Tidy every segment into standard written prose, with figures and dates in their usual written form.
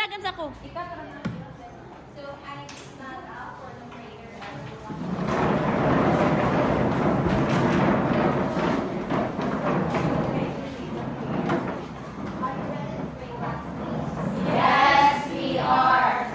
Tagan sa ko. So I stand up for the prayer, Yes, we are.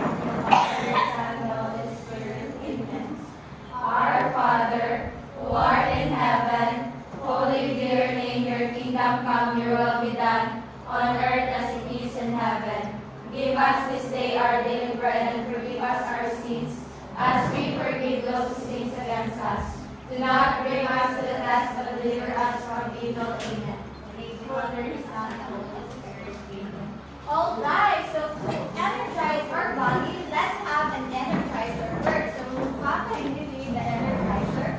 Our Father, who art in heaven, holy be your name, your kingdom come, your will be done, on earth as it is in heaven. Give us this day our daily bread, and forgive us our sins, as we forgive those who sin against us. Do not bring us to the test, but deliver us from evil. Amen. Father, Son, and Holy Spirit. Amen. All right, so to energize our body, let's have an energizer first. So Papa, can you do the energizer?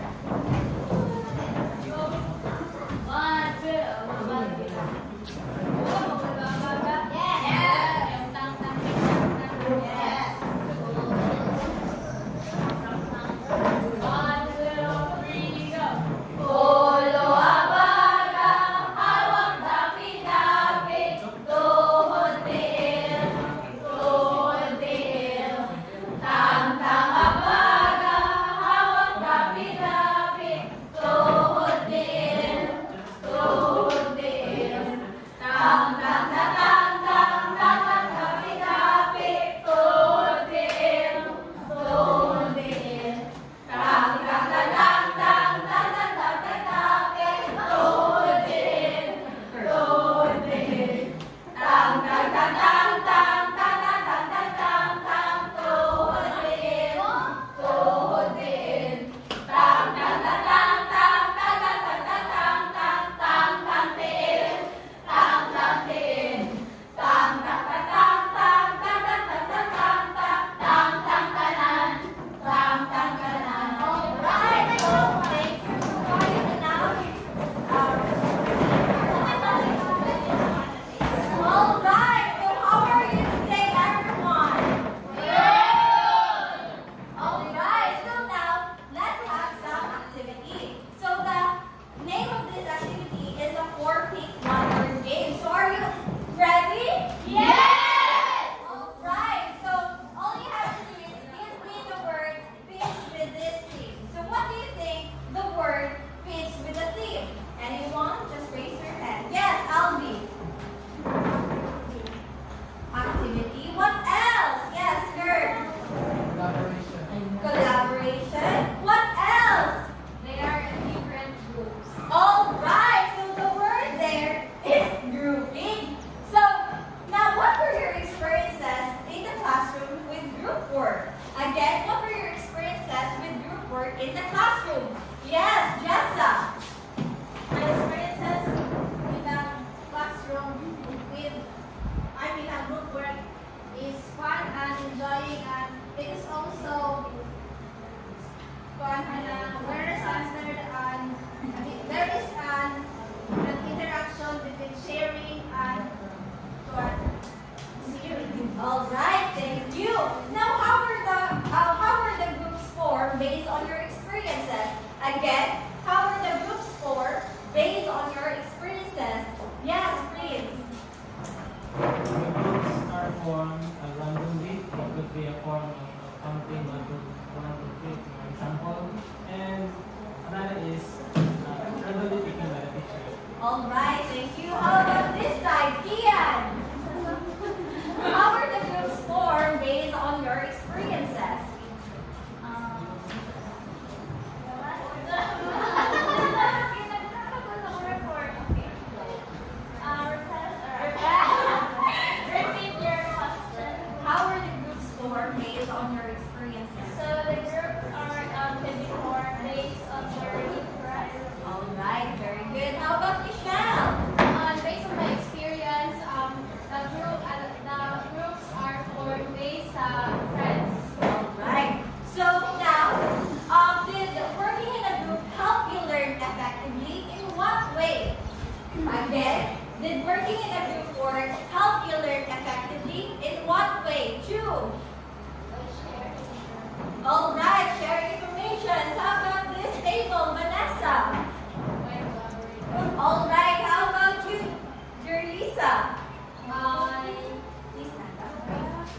1, 2, All right, thank you. Now, how were the groups formed based on your experiences? Again, how were the groups formed based on your experiences? Yes, please. The groups are formed randomly. It could be a form of counting 1 to 3, for example. And another is randomly taken by the teacher. All right, thank you. How about this side, Kian? How were the groups formed based on your experiences? Repeat your question. How were the groups formed based on your experiences? So the groups are can be formed based on your interest. All right, very good. How about Michelle? Based on my experience, the groups are formed based on friends. All right. So now, did working in a group help you learn effectively? In what way? Again, did working in a group work help you learn effectively? In what way? Two. All right, share information. How about this table, Vanessa? All right, how about you, Jerlisa? Please stand up.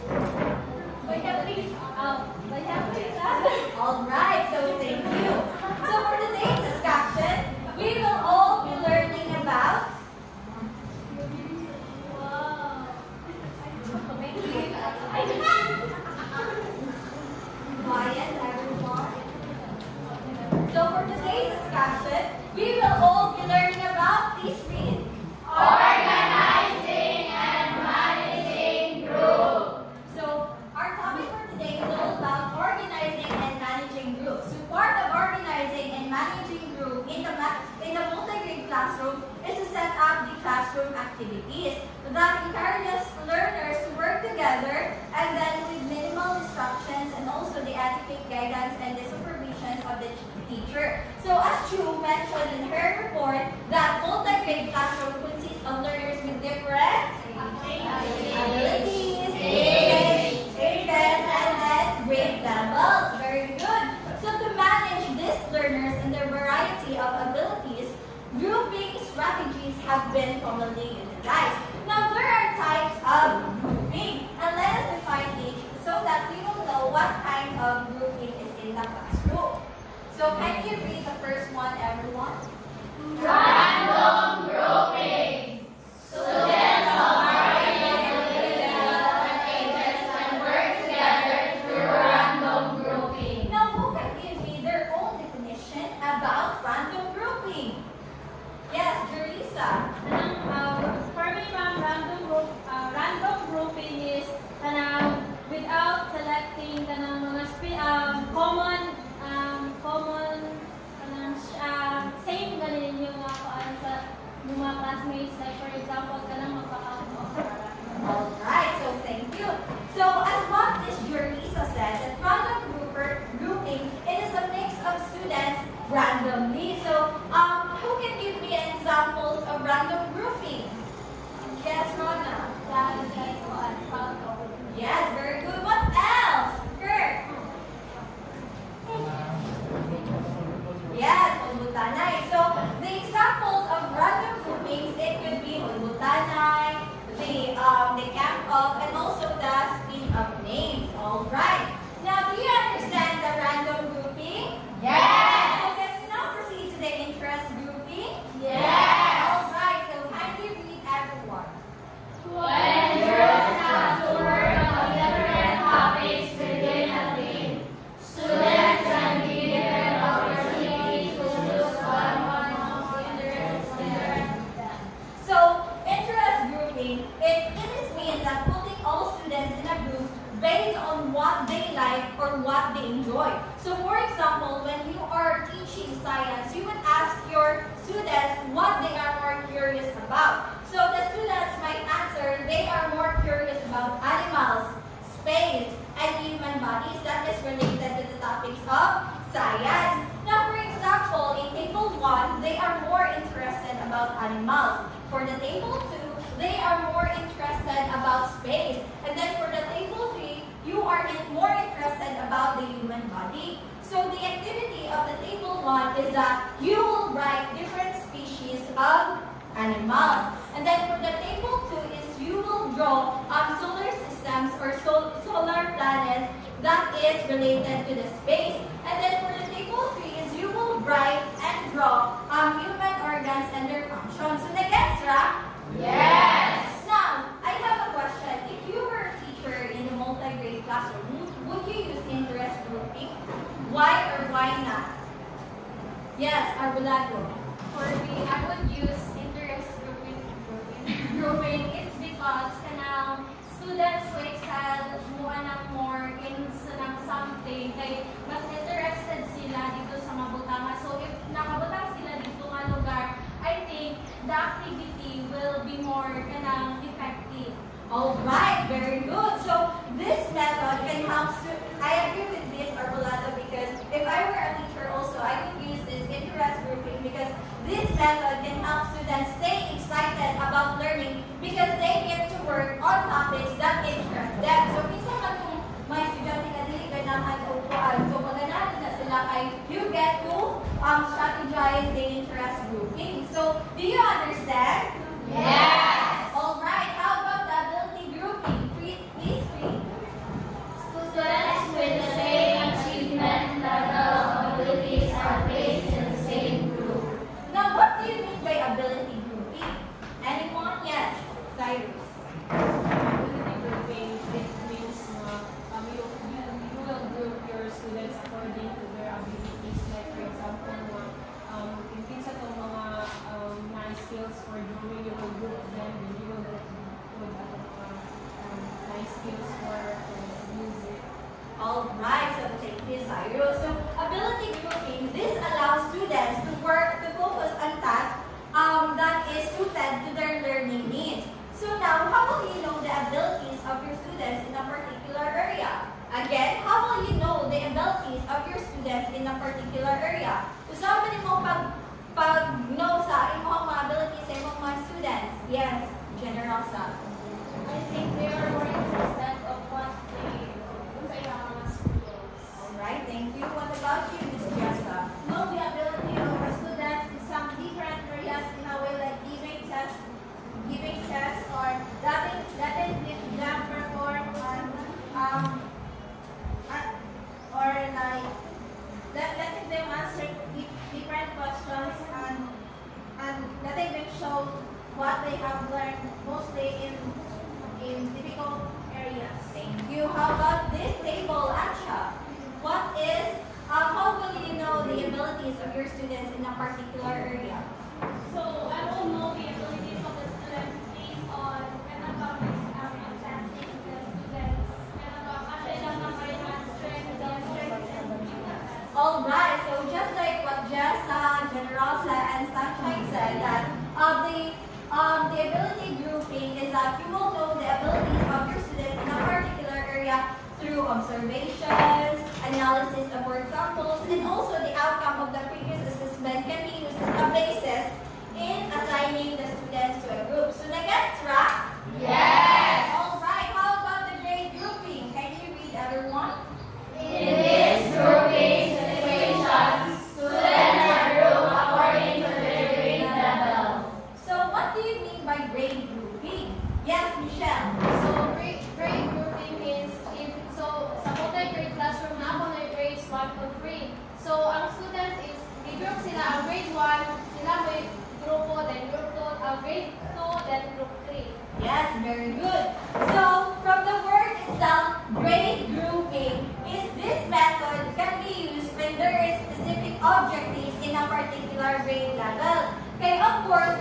guidance and the supervision of the teacher. So as Chu mentioned in her report, that multi-grade classroom consists of learners with different abilities, ages, and grade levels. Very good. So to manage these learners and their variety of abilities, grouping strategies have been commonly utilized. Now there are types of grouping, and let us define each so that we will know what kind of grouping is in the classroom. So can you read the first one, everyone? Random grouping. Students of varying abilities and ages can work together through random grouping. Now who can give me their own definition about random grouping? Yes, Jerisa. For me, ma'am, random grouping is without selecting mga common same ganin yung mga classmates, like for example magkakaroon. Alright, so thank you. So as what Ms. Jerisa said, that random grouping, it is a mix of students randomly. So who can give me examples of random grouping? Yes, Rona. Yes, very good. What else? Kurt. Yes, Ulbutanay. So the examples of random groupings, it could be Ulbutanay, the camp of, and also the spin of names. All right. Now, do you understand the random grouping? Yes. So let's now proceed to the interest grouping. Yes. All right. So kindly read everyone. When groups have to work on different topics within a team, students can be given opportunity to choose one most interested. So, interest grouping, it means that putting all students in a group based on what they like or what they enjoy. So, for example, when you are teaching science, you would ask your students what they are more curious about. So, the students might answer they are more curious about animals, space, and human bodies that is related to the topics of science. Now, for example, in Table 1, they are more interested about animals. For the Table 2, they are more interested about space. And then for the Table 3, you are more interested about the human body. So the activity of the Table 1 is that you will write different species of animals. And then for the Table 2 is you will draw solar systems or solar planets that is related to the space. And then for the Table 3 is you will write and draw human organs and their functions. So nag-gets, right? Yes. Now, I have a question. If you were a teacher in the multi-grade classroom, would you use interest grouping? Why or why not? Yes, Arbulado. For me, I would use interest grouping. It's because students who excel more in something, kay mas interested sila dito sa mabutanga. So if nakabutang sila dito nga lugar, I think the activity will be more effective. All right, very good. So this method can help students. I agree with this, Arbulado, because if I were a teacher also, I could use this interest grouping because this method can help students stay excited about learning because they get to work on topics that interest them. So minsan man kung may estudyante ka dili ganahan o upuan, so maganahan na sila kay you get to strategize the interest grouping. So do you understand? Yes. All right. How about the ability grouping? Please read. Students with the same achievement level of abilities are placed in the same group. Now, what do you mean by ability grouping? Anyone? Yes. Cyrus. Ability grouping, it means you will group your students according to their abilities. Like for example, kung kinsa itong mga nice skills for drawing, you will group them, then you will group nice skills for music. All right. So thank you, Cyrus. So ability grouping, this allows students to focus on tasks that is suited to their learning needs. So now, how will you know the abilities of your students in a particular area? Again, how will you know the abilities of you. How about this table, Ansha? What is, how will you know the abilities of your students in a particular area? So I will know the abilities of the students based on assessing the students kasi lang ang kailangan strength and weaknesses. Alright, so just like what Jessa, Generosa, and Sunshine said, that the ability grouping is that you will know the abilities of your students in a particular area through observations, analysis of work samples, and also the outcome of the previous assessment can be used as a basis in assigning the students to a group. So nag-gets, right? Yes. Alright, how about the grade grouping? Can you read everyone? In this grouping situations, students are grouped according to their grade level. So what do you mean by grade grouping? Yes, Michelle. So grade grouping means sa multi-grade classroom na ako na grades 1 to 3. So ang students is i-group sila ang grade 1, sila may grupo, then group 2, grade 2, then group 3. Yes, very good. So from the word itself, grade grouping is this method can be used when there is specific objectives in a particular grade level. Okay, of course,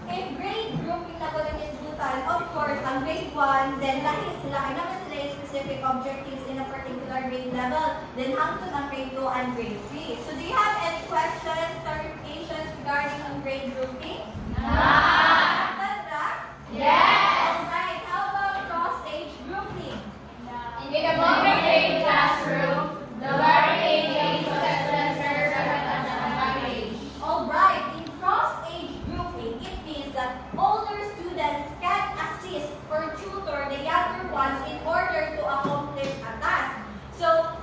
if grade grouping na ko ng isbutan, of course, ang grade 1, then lahi sila, ay naman sila yung specific objectives in a particular grade level, then hangtod ang grade 2 and grade 3. So do you have any questions, clarifications regarding ang grade grouping? Yes. Alright, how about cross-age grouping? In a multi-grade classroom, the learning age of the students serves as an advantage. Alright, in cross-age grouping, it means that older students can assist or tutor the younger ones in order to accomplish a task. So,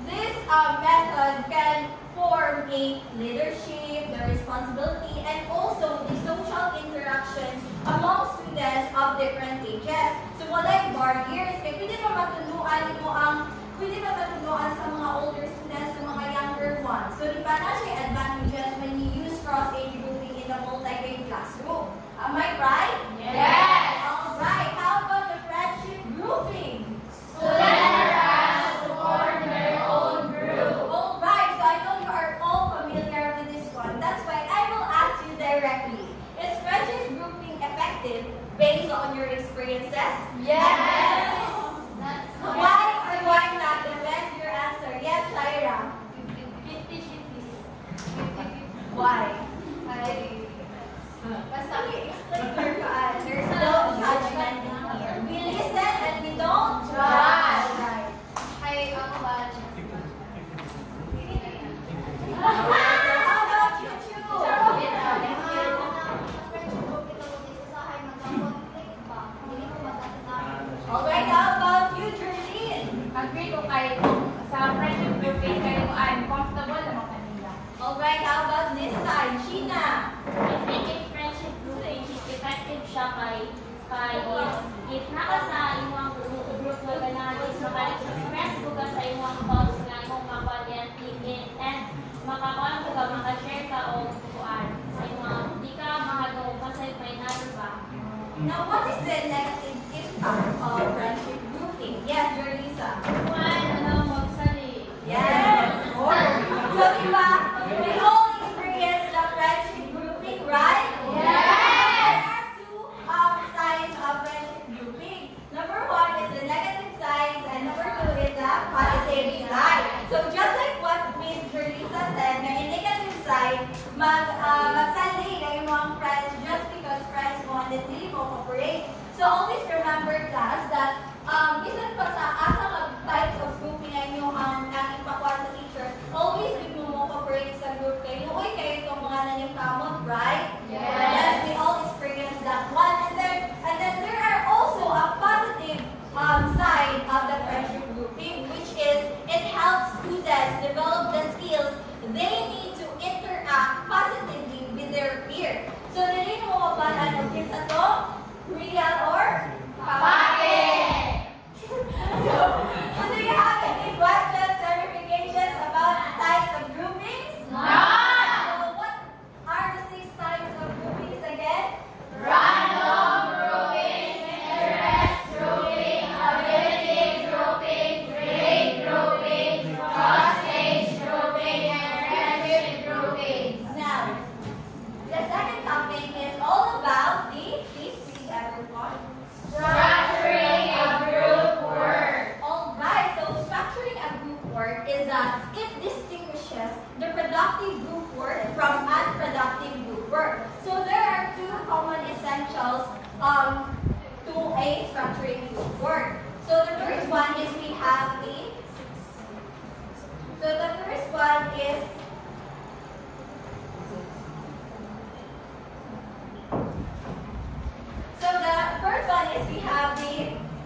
this method can form a leadership, the responsibility, and also the social interactions among students of different ages. So, walay barriers. Kaya pwede pa matunuan sa mga older students, sa mga younger ones. So, di ba na siya advantages when you use cross-age grouping in the multi-grade classroom? Am I right? Yes. Alright, how about the friendship grouping? Students are asked to form their own group. Alright, so I know you are all familiar with this one. That's why I will ask you directly. Is friendship grouping effective based on your experiences? Yes. Why or why not? Depends your answer. Yes, Shaira. 50-50. Why? Basta explain your there's no judgment in here. We listen and we don't judge. Right. How about you two? Alright, how about you, Jerlene? Agree ko kay sa friendship grouping kayo I'm comfortable naman kanila. Alright, how about this side? Sheena? I think if friendship grouping is effective siya kay if naka sa imong group na ganahan is maka-express ko ka sa imong thoughts nga imong makuha and makakuha ko ka, maka-share ka o kuan sa imong di ka mahadong kasi may naro ba. Now, what is the negative impact of friendship grouping? Yes, Jerlisa. Kuan, magsali. Yes, of course. So, diba, we all experience the friendship grouping, right? Yes. There are two sides of friendship grouping. Number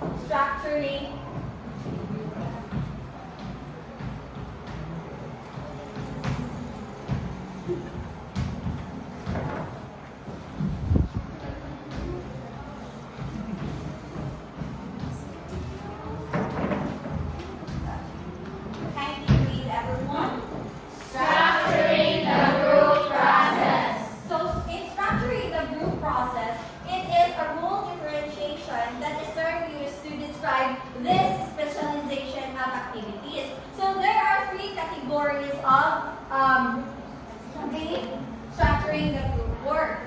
structuring kindly read everyone. Structuring the group process. So in structuring the group process, it is a rule differentiation that is term used to describe this specialization of activities. So there are three categories of the structuring the group work.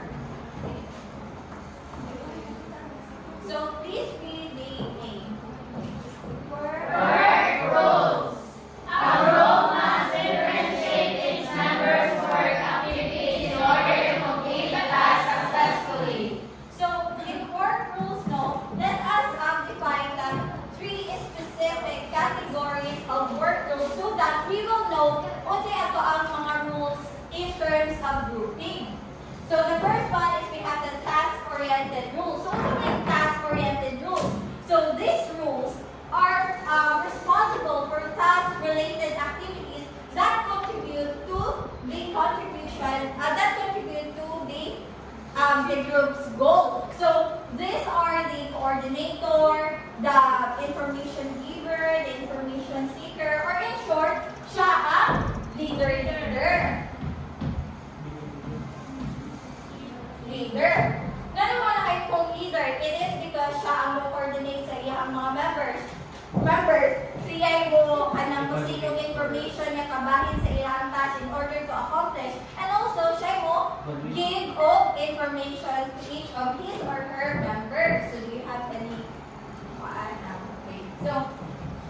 So please read the name. Work rules. A group must differentiate its members' work activities in order to complete the task successfully. So in work rules, no, let us define the three specific categories of work rules so that we will know kung ato ang mga rules in terms of grouping. So the first one is we have the task-oriented rules. So what are task-oriented rules? So these rules are responsible for task-related activities that contribute to the group's goal. So these are the coordinator, the information giver, the information seeker, or in short, siya ang leader. Ano naman ay kung leader? It is because siya ang coordinate sa iyang mga members. Siya mo kanang musikong information na kabahin sa iyang task in order to accomplish. And also, siya mo give all information to each of his or her members. So, do you have any? Okay. So,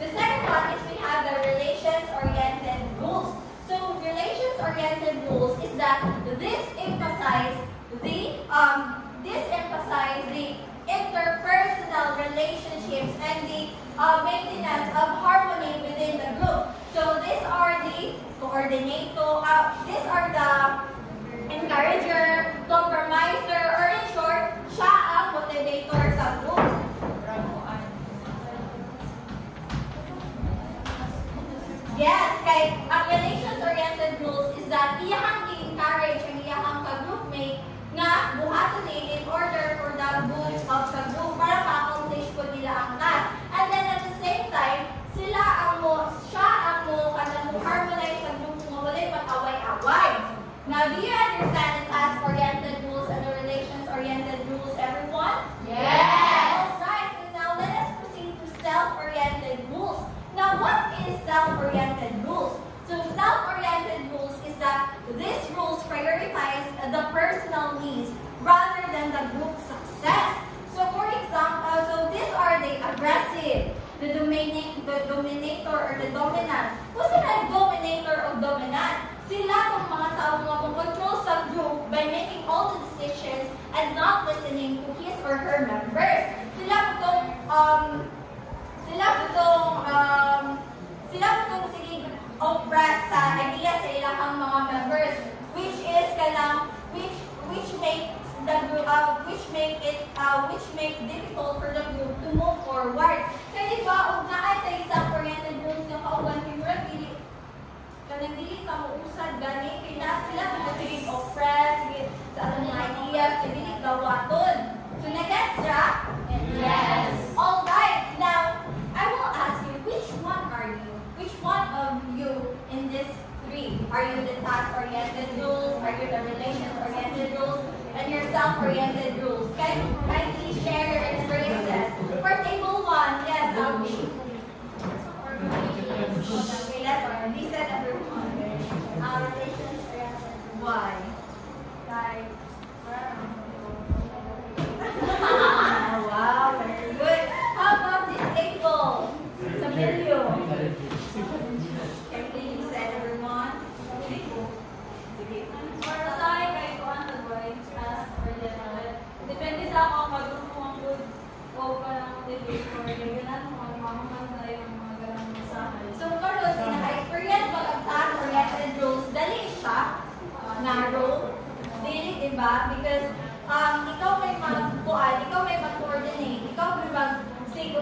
the second one is we have the relations-oriented rules. So, relations-oriented rules is that this emphasize the interpersonal relationships and the maintenance of harmony within the group. So these are the coordinator, these are the encourager, compromiser, or in short, siya ang motivator sa group. Yes, kay ang relations-oriented rules is that iyahang i-encourage ang iyahang ka-groupmate nga buhaton in order for the good of the group para ma-accomplish po nila ang task. And then at the same time, siya ang mo harmonize sa group mo wala mag-away-away. Now, do you understand the task-oriented rules and the relations-oriented rules, everyone? Yes! Alright, so now let us proceed to self-oriented rules. Now, what is self-oriented rules? So, self-oriented rules is that these rules prioritize the personal needs rather than the group success. So, for example, so these are the aggressive, the dominator or the dominant. Who's the dominator or dominant? Sila kung mga tao mga control sa group by making all the decisions and not listening to his or her members. Sila putong sige oppress sa idea sa ilang mga members, which make difficult for the group to move forward. Kaya di ba, og naay tayo self-oriented rules nga kauban figure dili kanang dili ka mo usad gani kaya sila sige oppress sige sa atong mga ideas dili gawaton. So na-gets ra? Yes. All right. Now, I will ask you, which one are you? Which one of you in this three? Are you the task-oriented rules? Are you the relations-oriented rules? And your self-oriented rules? Can you kindly share your experiences? For table 1, yes, Albi. Okay, let's listen everyone. Relations-oriented. Why? Guys. Wow, very good. How about this table? Samelio. Can you listen everyone? Para sa akin, kahit ko ang nag-boy, task-oriented. Depende sa ako mag-group ko ang good o parang debate or ganyan mo, mamaman na yung mga ganang mensahe. So, Carlos, na-experience mo ang task-oriented rules, dali siya na role. Dili, diba? Because ikaw may mag-coordinate, ikaw may mag-sige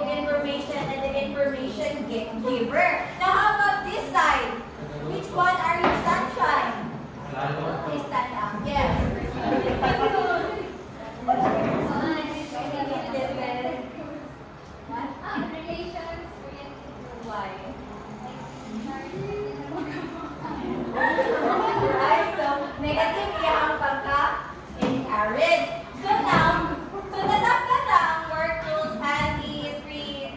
giver. Now, how about this side? Which one are you, Sunshine? Please stand up. Yes. Why? Alright, so negative yung pagka-inherit. So now, nasaktan na ang work rules and the three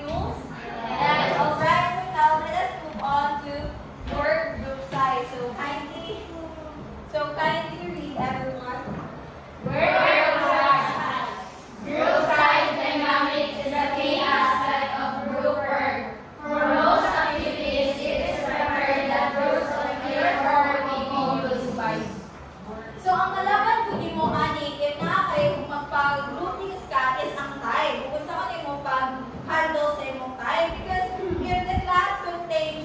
rules. And alright, so now let us move on to work group size. So kindly read everyone. Work group size. Group size dynamics is a key aspect of group work. For most activities, it is preferred that groups of 3 or 4 people use size. So ang kalaban ko di mo ani if na kay magpag-groupings ka is ang time. Kung sa man mo pag-handle sa imong time because if the class contains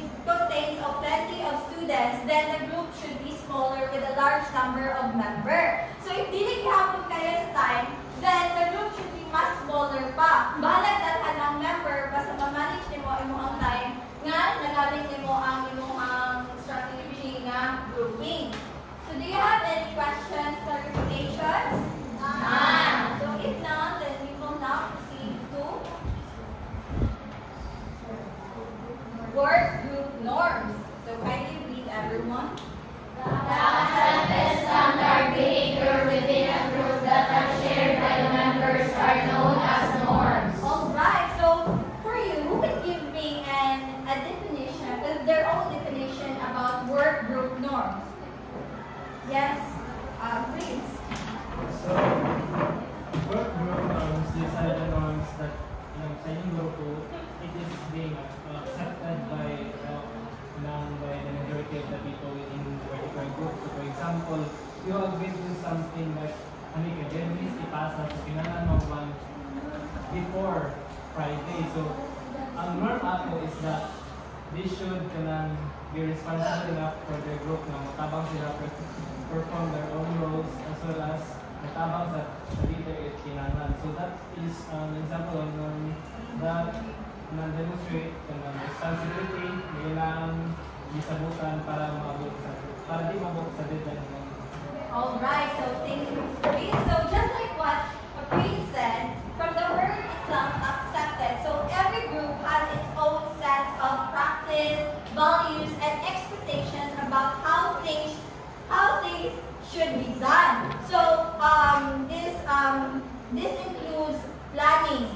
of plenty of students, then the group should be smaller with a large number of members. So if dili gihapon kayo sa time, then the group should be much smaller pa. Balag dalhan ang member basta ma-manage nimo imong time nga nagamit nimo ang imong strategy nga grouping. So do you have any questions, clarifications? None. So if not, then we will now proceed to work group norms. So kindly read everyone. The accepted standard behavior within a group that are shared by the members are known as norms. Alright, so for you, who would give me a definition, their own definition about work group norms? Yes, please. So, work group norms, these are the norms that sa inyong grupo, it is being accepted by the majority of the people within the particular group. So, for example, you agree to something like, Dennis, ipasa sa kinalan mo before Friday. So, ang norm ako is that they should be responsible enough for their group na matabang sila perform their own roles as well as matabang sa leader at kinalan. So that is an example of norm that demonstrate ng responsibility nilang gisabutan para di mabot sa deadline. Alright, so thank you, Prince. So just like what Prince said, from the word itself, accepted. So every group has its own set of practice, values, and expectations about how things should be done. So this includes planning.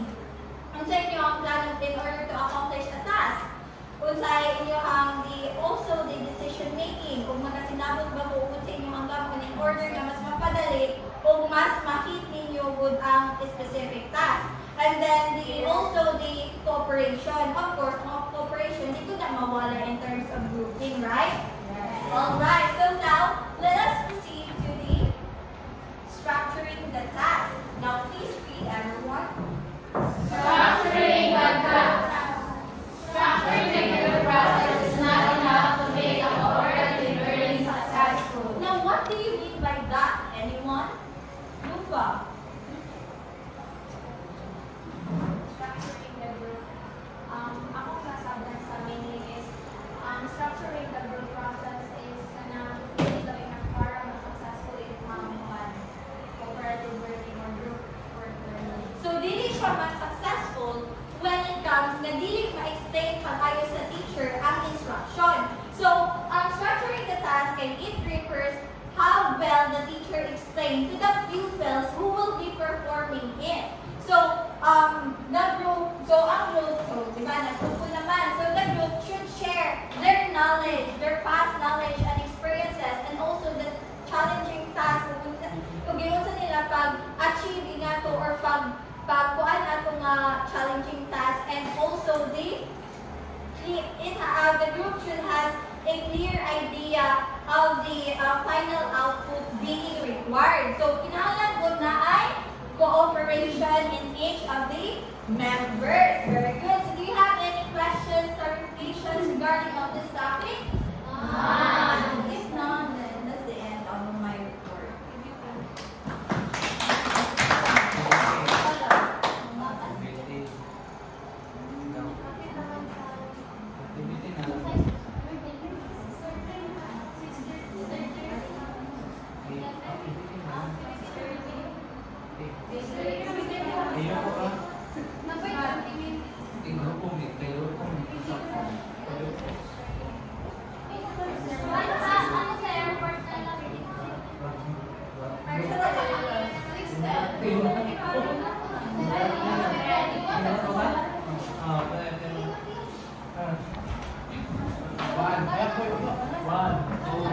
Unsa inyo ang plan in order to accomplish a task? Unsay inyo ang also the decision making. Kung makasinabot ba ko kung sa inyo ang gawin in order na mas mapadali o mas makit ninyo would ang specific task. And then also the cooperation. Of course, cooperation, dito na mawala in terms of grouping, right? Yes. Alright, so now, let us proceed to the structuring the task. Now, please read everyone. Structuring the task. Structuring the group process is not enough to make a cooperative learning successful. Now, what do you mean by that? Anyone? Lufa. Structuring the group. Ako nasabi sa meaning is structuring the group process is hindi gawin na para successful in cooperative learning or group work learning. So, dili siya mas successful when it comes na dili ma-explain pag-ayo sa teacher ang instruction. So, structuring the task and it refers how well the teacher explained to the pupils who will be performing it. So, nagtungkol naman. So, the group should share their knowledge, their past knowledge and experiences, and also the challenging tasks kung ginunsa nila pag-achieve nato or pagkuan nato nga challenging task, and also the group should have a clear idea of the final output being required. So, kinahanglan po na ay cooperation in each of the members. Very good. So, do you have any questions or clarifications regarding of this topic? If not, then that's the end of my report. Iyo po ka? Ano sa airport na lang? One, two,